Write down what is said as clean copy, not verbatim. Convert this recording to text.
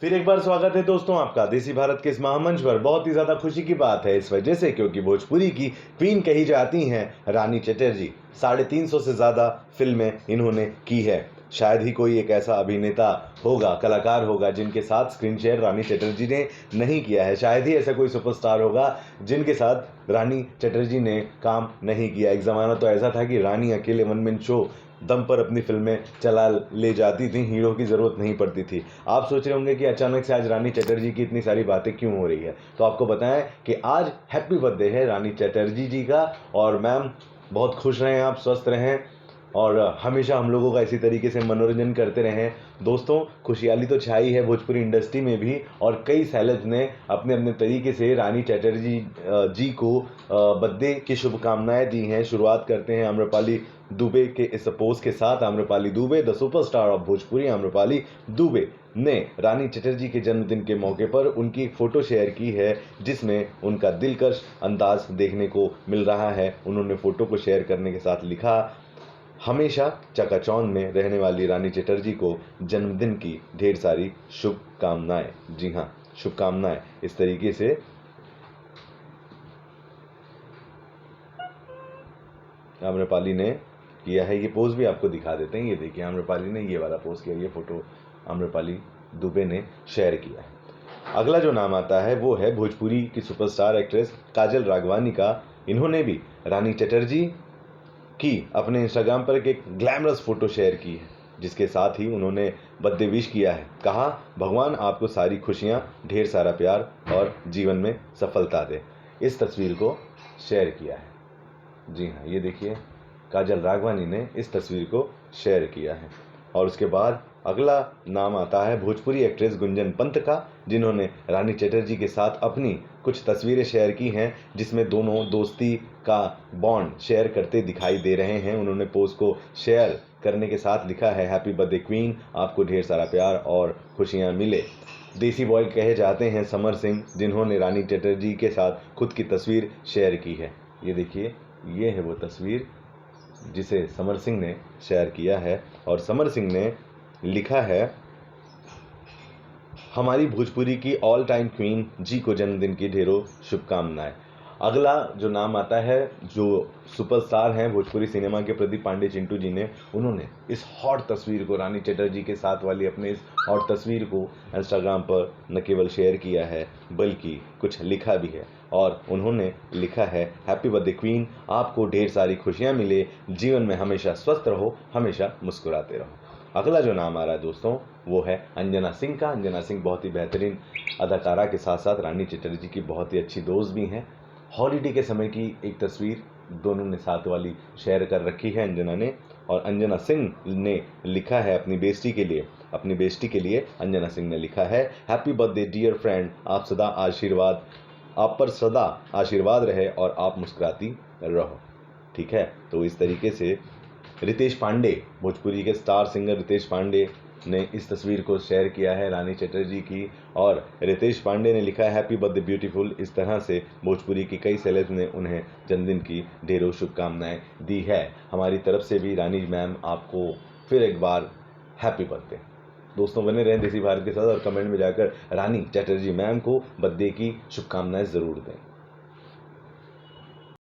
फिर एक बार स्वागत है दोस्तों आपका देसी भारत के इस महामंच पर। बहुत ही ज्यादा खुशी की बात है इस वजह से क्योंकि भोजपुरी की क्वीन कही जाती हैं रानी चटर्जी। 350 से ज्यादा फिल्में इन्होंने की है। शायद ही कोई एक ऐसा अभिनेता होगा, कलाकार होगा जिनके साथ स्क्रीन शेयर रानी चटर्जी ने नहीं किया है। शायद ही ऐसा कोई सुपरस्टार होगा जिनके साथ रानी चटर्जी ने काम नहीं किया। एक ज़माना तो ऐसा था कि रानी अकेले वन मैन शो दम पर अपनी फिल्में चला ले जाती थी, हीरो की ज़रूरत नहीं पड़ती थी। आप सोच रहे होंगे कि अचानक से आज रानी चटर्जी की इतनी सारी बातें क्यों हो रही है, तो आपको बताएं कि आज हैप्पी बर्थडे है रानी चटर्जी जी का। और मैम बहुत खुश रहें, आप स्वस्थ रहें और हमेशा हम लोगों का इसी तरीके से मनोरंजन करते रहें। दोस्तों, खुशहाली तो छाई है भोजपुरी इंडस्ट्री में भी और कई सेलेब्स ने अपने अपने तरीके से रानी चटर्जी जी को बर्थडे की शुभकामनाएं दी हैं। शुरुआत करते हैं आम्रपाली दुबे के इस पोस्ट के साथ। Amrapali Dubey, the superstar of Bhojpuri Amrapali Dubey ने रानी चटर्जी के जन्मदिन के मौके पर उनकी एक फ़ोटो शेयर की है जिसमें उनका दिलकश अंदाज देखने को मिल रहा है। उन्होंने फ़ोटो को शेयर करने के साथ लिखा, हमेशा चकाचौंध में रहने वाली रानी चटर्जी को जन्मदिन की ढेर सारी शुभकामनाएं। जी हाँ, शुभकामनाएं। इस तरीके से आम्रपाली ने किया है। ये पोस्ट भी आपको दिखा देते हैं। ये देखिए, आम्रपाली ने ये वाला पोस्ट किया, ये फोटो आम्रपाली दुबे ने शेयर किया है। अगला जो नाम आता है वो है भोजपुरी की सुपरस्टार एक्ट्रेस काजल राघवानी का। इन्होंने भी रानी चटर्जी की अपने इंस्टाग्राम पर एक ग्लैमरस फोटो शेयर की है जिसके साथ ही उन्होंने बर्थडे विश किया है। कहा, भगवान आपको सारी खुशियां, ढेर सारा प्यार और जीवन में सफलता दे। इस तस्वीर को शेयर किया है। जी हाँ, ये देखिए, काजल राघवानी ने इस तस्वीर को शेयर किया है। और उसके बाद अगला नाम आता है भोजपुरी एक्ट्रेस गुंजन पंत का, जिन्होंने रानी चटर्जी के साथ अपनी कुछ तस्वीरें शेयर की हैं जिसमें दोनों दोस्ती का बॉन्ड शेयर करते दिखाई दे रहे हैं। उन्होंने पोस्ट को शेयर करने के साथ लिखा है, हैप्पी बर्थडे क्वीन, आपको ढेर सारा प्यार और खुशियाँ मिले। देसी बॉय कहे जाते हैं समर सिंह, जिन्होंने रानी चटर्जी के साथ खुद की तस्वीर शेयर की है। ये देखिए, ये है वो तस्वीर जिसे समर सिंह ने शेयर किया है और समर सिंह ने लिखा है, हमारी भोजपुरी की ऑल टाइम क्वीन जी को जन्मदिन की ढेरों शुभकामनाएं। अगला जो नाम आता है, जो सुपरस्टार हैं भोजपुरी सिनेमा के, प्रदीप पांडे चिंटू जी ने, उन्होंने इस हॉट तस्वीर को, रानी चटर्जी के साथ वाली अपने इस हॉट तस्वीर को इंस्टाग्राम पर न केवल शेयर किया है बल्कि कुछ लिखा भी है। और उन्होंने लिखा है, हैप्पी बर्थडे क्वीन, आपको ढेर सारी खुशियाँ मिले, जीवन में हमेशा स्वस्थ रहो, हमेशा मुस्कुराते रहो। अगला जो नाम आ रहा है दोस्तों वो है अंजना सिंह का। अंजना सिंह बहुत ही बेहतरीन अदाकारा के साथ साथ रानी चटर्जी की बहुत ही अच्छी दोस्त भी हैं। हॉलीडे के समय की एक तस्वीर दोनों ने साथ वाली शेयर कर रखी है अंजना ने। और अंजना सिंह ने लिखा है अपनी बेस्टी के लिए अंजना सिंह ने लिखा है, हैप्पी बर्थडे डियर फ्रेंड, आप पर सदा आशीर्वाद रहे और आप मुस्कुराती रहो। ठीक है, तो इस तरीके से रितेश पांडे, भोजपुरी के स्टार सिंगर रितेश पांडे ने इस तस्वीर को शेयर किया है रानी चटर्जी की। और रितेश पांडे ने लिखा है, हैप्पी बर्थडे ब्यूटीफुल। इस तरह से भोजपुरी की कई सेलेब्स ने उन्हें जन्मदिन की ढेरों शुभकामनाएं दी है। हमारी तरफ से भी रानी मैम आपको फिर एक बार हैप्पी बर्थडे। दोस्तों, बने रहें देसी भारत के साथ और कमेंट में जाकर रानी चटर्जी मैम को बर्थडे की शुभकामनाएं ज़रूर दें।